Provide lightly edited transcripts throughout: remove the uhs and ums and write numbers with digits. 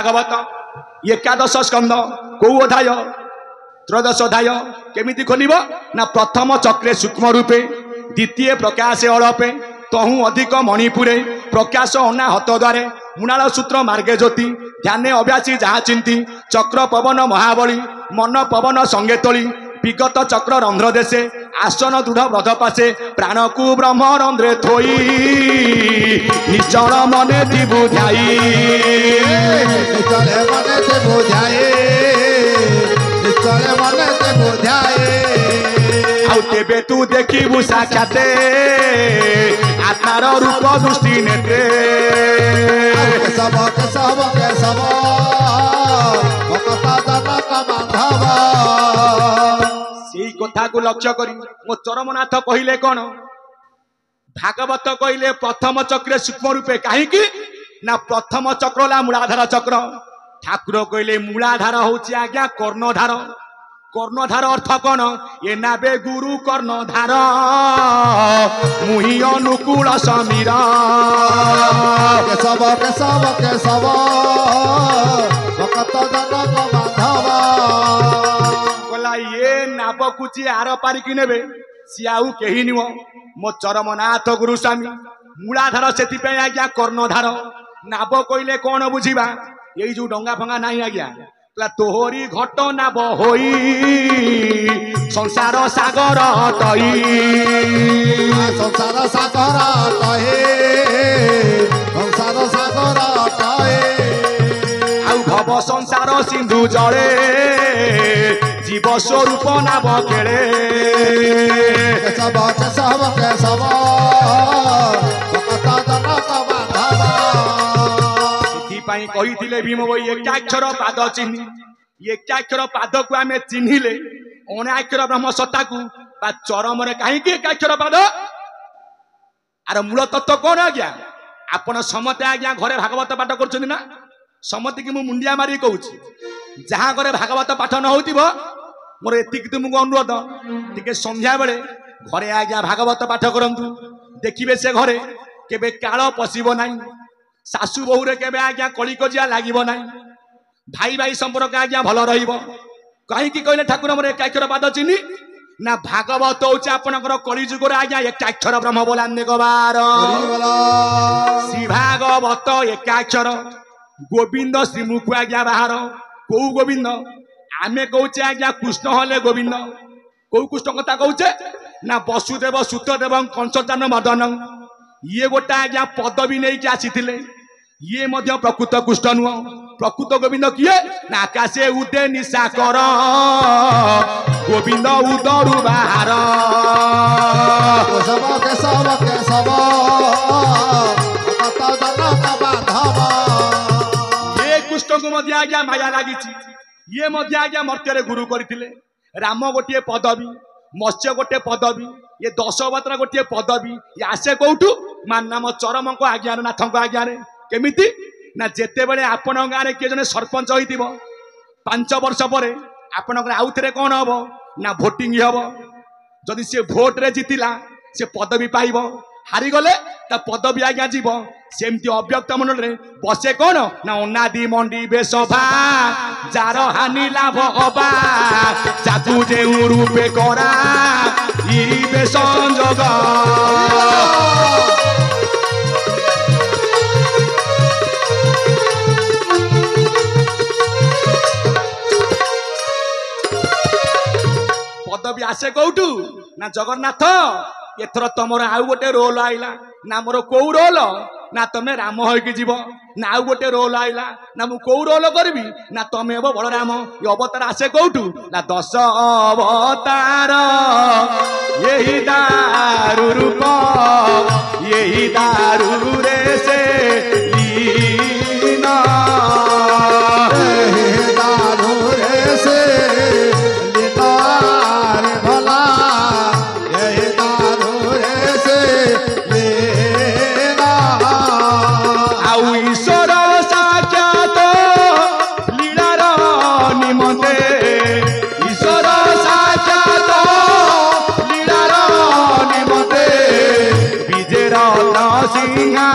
भागवत एकादश स्कंद कौ अध्याय त्रयोदश अध्याय केमिति खोलिब ना प्रथम चक्रे सूक्ष्म रूपे द्वितीय प्रकाश अड़पे तहु अधिक मणिपुरे प्रकाश अना हत द्वारे मुणाल सूत्र मार्गे ज्योति ध्याने अभ्यासी जहाँ चिंती चक्र पवन महाबली मन पवन संगे तोली विगत चक्र रंध्र देशे आसन दृढ़ ब्रध पासे प्राण को ब्रह्म रंध्रे थोई निश्चल मने दी बुझाई निश्चल मने दी बुझाई निश्चल मने दी बुझाई आउ तेबे तू देखिबु साक्षाते आत्मार रूप दृष्टि नेत्रे सब भक्त जनक माधव सेई कथा को लक्ष्य करी मो चरमनाथ कहिले कौन भागवत कहिले प्रथम चक्रे सूक्ष्म रूपे कहीं ना प्रथम चक्र ला मूलाधार चक्र ठाकुर कहिले मूलाधार होची आज्ञा कर्णधार कर्णधार अर्थ कौन ये नाबे गुरु कर्णधार मुहि अनुकूल समीर केशव भक्त जनक माधव बोला ये नाब को जी आर पारिकी नेबे सी आउ कही निव मो चरमनाथ गुरु स्वामी मूलाधार से आज्ञा कर्णधार नाब कहले कौन बुझीबा ये जो डंगा फंगा नहीं आज्ञा तोहरी घट नाब होई संसार सागर तई संसार सागर तहे संसार सागर तहे आउ भव संसार सिंधु जले जीव स्वरूप नाब खेले केशव भक्त जनक माधव कही भीम भाई एकाक्षर पाद चिन्ह एकाक्षर पाद को आम चिन्हिले अणाक्षर ब्रह्म सत्ता को चरम कहीं एकाक्षर पाद आर मूल तत्व कौन आज्ञा आपण समते आज्ञा घरे भागवत पाठ कर ना समति की मुंडिया मारी कहूँ जहाँ घरे भागवत पाठ न हो मोर एति तुमको अनुरोध टिके संध्या बेले घरे आज्ञा भागवत पाठ करंतु देखिबे से घरे केबे काल पशिब नाही सासु बहुरे केबे आज्ञा कली कजिया लागिब नाही भाई भाई संपर्क आज्ञा भल रहिब कहीं कहले ठाकुर मोर एकाक्षर पाद चिन्ही ना भागवत होचे आपनकर कलिजुगर आज्ञा एकाक्षर ब्रह्म बोलान्ने गवार श्री भागवत एकाक्षर गोविंद श्रीमुख आज्ञा बाहर कौ गोविंद आमे कहूचे आज्ञा कृष्ण हले गोविंद कौ कृष्ण कथा कहूचे ना वसुदेव सुतदेव कंसचान मदन ये गोटे आज्ञा पदवी नहीं कि आसी ये मध्य प्रकृत कृष्ण नुह प्रकृत गोविंद किए ना आकाशे उदे निशा कर गोविंद उदरु बाहर केशव भक्त जनक माधव ये कृष्ण को मध्य आज्ञा माया लगी ये मध्य आज्ञा मर्त्य गुरु करथिले राम गोटे पदवी मत्स्य गोटे पदवी ये दशवक्त्र गोटे पदवी ये आसे कौटू मान नाम चरम को आज्ञा नाथ आज्ञा केमिति ना जेते बेले आपण गाँव किए जने सरपंच होइतिबो 5 वर्ष पर आपण आउ थे कौन हम ना भोटिंग हम जदि से भोट रे जीतिला से पदवी पाइब हारीगले ता पदवी आज्ञा जीव सेमती अव्यक्त मन रे बसे कौन ना अनादि मंडी बेसभा जार हानि लाभ अबा जादू जे रूपे करा ई बेसंजोग पदवी आसे कौटू ना जगन्नाथ एथर तमर आउ गोटे रोल आइला ना मोर कौ रोल ना तमे राम होइकी जीव ना आउ गोटे रोल आइला ना मु कौ रोल करबी ना तमे अब बलराम ये अवतार आसे कौटू ना 10 अवतार यही दारु रूप यही दारु रे से लीना दारु रे से सिंहा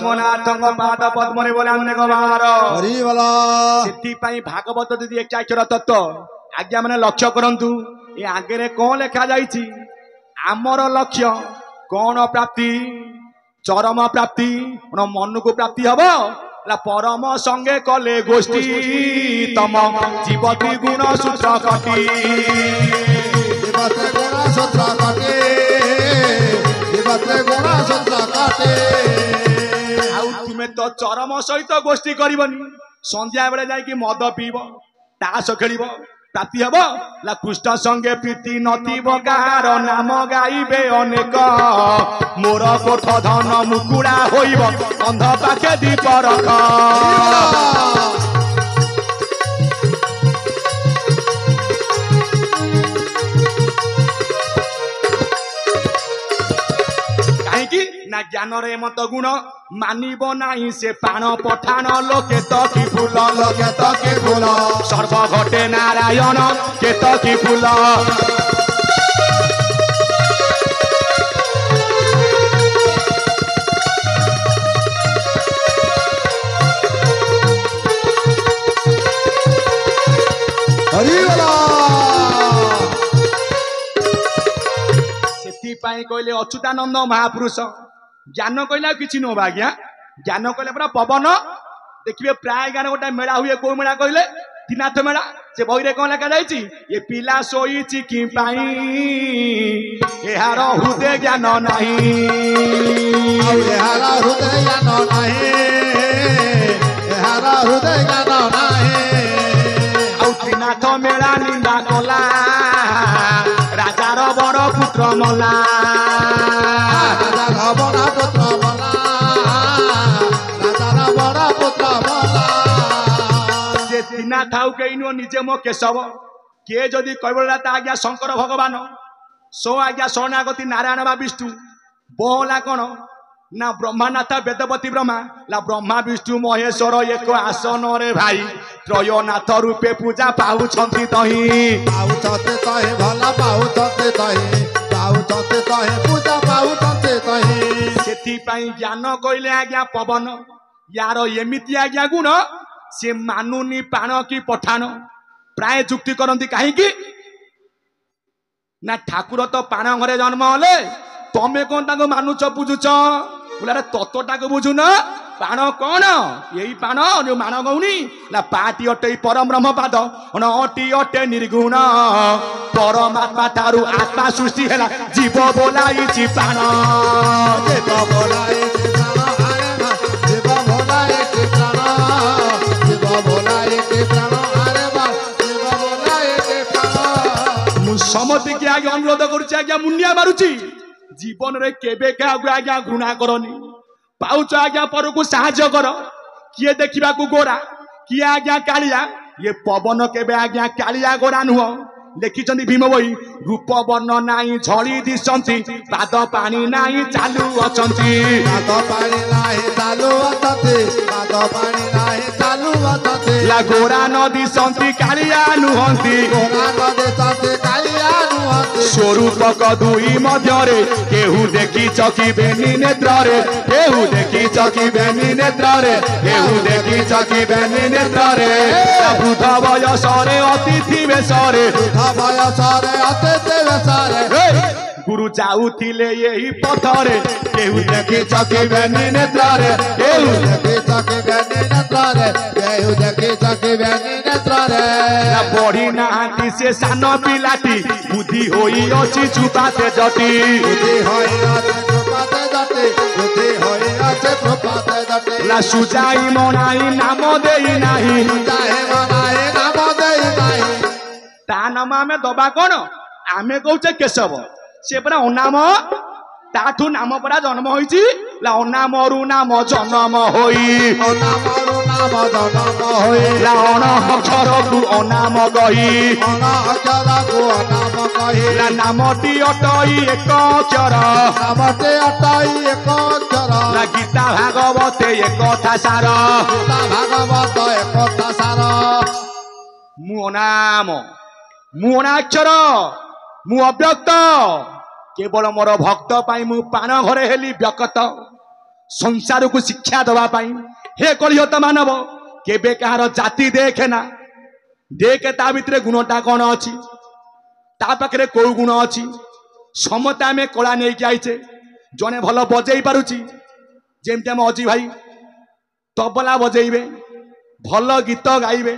जगन्नाथ पाद पद्म बोले अनेक बार हरिबला से भागवत दीदी एक अक्षर तत्व आज्ञा मैंने लक्ष्य करंतु ये आगे कौन लिखा जाइछि आमर लक्ष्य कौन प्राप्ति चरम प्राप्ति मन को प्राप्ति हम परम संगे कले गोष्ठी तम जीवती गुण सूत्र कटी गुण सूत्र कटे गुण सूत्र कटे तुमे तो चरम सहित गोष्ठी करबनी संध्या बेले जाई मद पीब ताश खेल प्राप्ति हम ला कृष्ण संगे प्रीति नथिब कार नाम गाइबे अनेक मोर कोठ धन मुकुड़ा होइब अंध पाखे दीप रख कहीं ना ज्ञान रे मत गुण मानिब नाही से पाण पठाण लोके तकी फूल सर्व घटे नारायण के तकी फूल से कहले अच्युतानंद महापुरुष ज्ञान कहला किसी नो आज्ञा ज्ञान कहले पूरा पवन देखिए प्राय ज्ञान गोटे मेला हुए कौ मेला कहले त्रिनाथ मेला से बही रे कौन लिखा जाइछि ये पिला सोईछि कि पाई एहार हृदय ज्ञान नाही एहार हृदय ज्ञान नाही एहार हृदय ज्ञान नाही औ त्रिनाथ मेला निंदा कला राजार बड़ पुत्र मला राजार बड़ पुत्र मला राजार बड़ पुत्र मला से त्रिनाथ आउ कहीनो निजे मो केशव किए जदि कैबलता आज्ञा शंकर भगवान सो आज्ञा शरणागति नारायण बा विष्णु बोला कौन ना ब्रह्मानाथ वेदपति ब्रह्मा ला ब्रह्मा विष्णु महेश्वर एक आसन रे भाई त्रयनाथ रूपे पूजा पाउछंती तही भला पाउछंती तही पूजा पाउछंती तही सेथि पई ज्ञान कहले आज्ञा पवन यार एमिति आज्ञा गुण से मानुनी पाण की पठाण प्राय जुक्ति करंती काहे की ना ठाकुर तो पाण घरे जन्म हले तमे कौन ताको मानुच बुझुच बोला तत्वटा को बुझु न पाण कौन यही पाण जो माण गौनी ना पाटी अटे परम ब्रह्म पाद अटी अटे निर्गुण परमात्मा ठारू आत्मा सृष्टि है जीव बोलाई प्राण जीव बोलाई जीव बोलाई जीव बोलाई जीव बोलाई मु समति के आगे अनुरोध करुछि आज्ञा मुंडिया मारुछि जीवन रे केबे के आज्ञा घृणा करनी पाउच आज्ञा पर को साहाय्य कर किए देखा गोरा किए आज्ञा कालिया ये पवन केबे आज्ञा कालिया गोरा नुह लिखिं भीम बही रूप वर्ण नाई झड़ी दिशंती पाद पानी नाई चालू अछंती पाद पानी नाई चालू अछंती पाद पानी नाई चालू अछंती ला गोरा न दिशंती कालिया नुहंती गोरा न दिशंती कालिया नुहंती स्वरूप दुई मध्यरे केहू देखी चकी बेनी नेत्र रे केहू देखी चकी बेनी नेत्र रे केहू देखी चकी बेनी नेत्र रे वृद्ध वयसरे अतिथि बेसरे बयसरे अतिथि बेसरे गुरु जाऊथिले यही पथरे केहू देखी चकी बेनी नेत्र रे केहू देखी चकी बेनी नेत्र रे केहू देखी चकी बेनी नेत्र रे बढ़ी नाहांती से सान पिलाटी बुद्धि होई अछि चुपाते जटी बुद्धि होई अछि चुपाते जटी बुद्धि होई अछि चुपाते जटी ला सुजाई मनाई नाम देई नाही सुजाई मनाई नाम देई नाही ता नाम आमे दबा कोन आमे कहूचे केशव से परा अनाम ताठू नाम परा जन्म होईची ला अनामरु नाम जन्म होई अनामरु नाम जन्म होई ला अन अक्षर को अनाम कही अन अक्षर को अनाम कही ला नामटी अटई एक अक्षर नामटी अटई एक अक्षर ला गीता भागवत एक कथा सार गीता भागवत एक कथा सार मु अनाम मु अनाक्षर मु अव्यक्त केवल मोर भक्त पाई मु पाण घरे हेली व्यक्त संसार को शिक्षा दवा पाई हे कलिहत मानव केबे कहार जाति देखे ना देखे ता भितर गुणटा कौन अच्छी ता पाखे कौ गुण अच्छी समता आम कला नहीं कि आईचे जड़े भल बजे पारुची जमती आम अजी भाई तबला बजेबे भल गीत गाइबे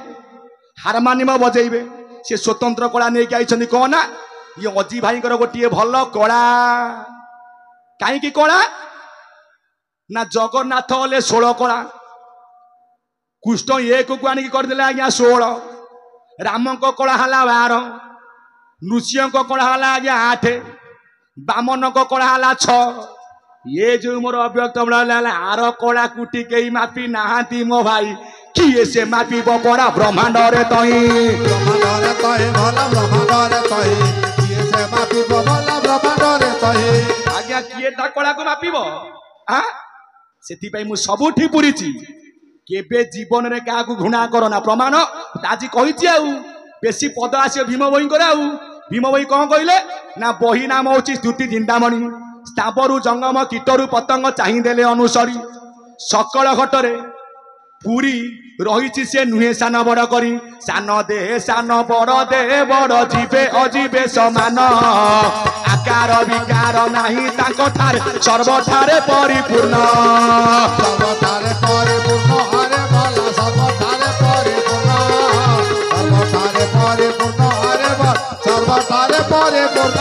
हारमोनियम बजेबे से स्वतंत्र कला नहीं कि आई कौन ना ये अजी भाई गोटे भल कला कहीं कला ना जगन्नाथ हेले 16 कला कृष्ण एक को आनिक करदे आज्ञा 16 राम को कला है 12 नृसिंह को कला है आज्ञा 8 बामन को कला है 6 ये जो मोर अव्यक्त आर कला कुटी कई मापी नहांती मो भाई किए से मापी बपरा ब्रह्मांड रे तही आज्ञा किए ता कला को मापिबो आ सेति पई मु सबुठी पुरीची केबे जीवन रे का घृणा करना प्रमाण आज कही आउ बेसी पद आसे भीम बही करे आउ भीम बही कौन कहले ना बही नाम होची स्तुति चिंतामणि स्थावरु जंगम कीटरु पतंग चाहिदेले अनुसरी सकल घटरे पूरी रही से नुहे सान बड़ करी सान दे सान बड़ दे बड़ जीवे अजीवे समान आकार विकार नाही ताको ठारे सर्वठारे परिपूर्ण सर्वठारे परिपूर्ण हरे भला सर्वठारे परिपूर्ण सर्वठारे परिपूर्ण हरे भला सर्वठारे परिपूर्ण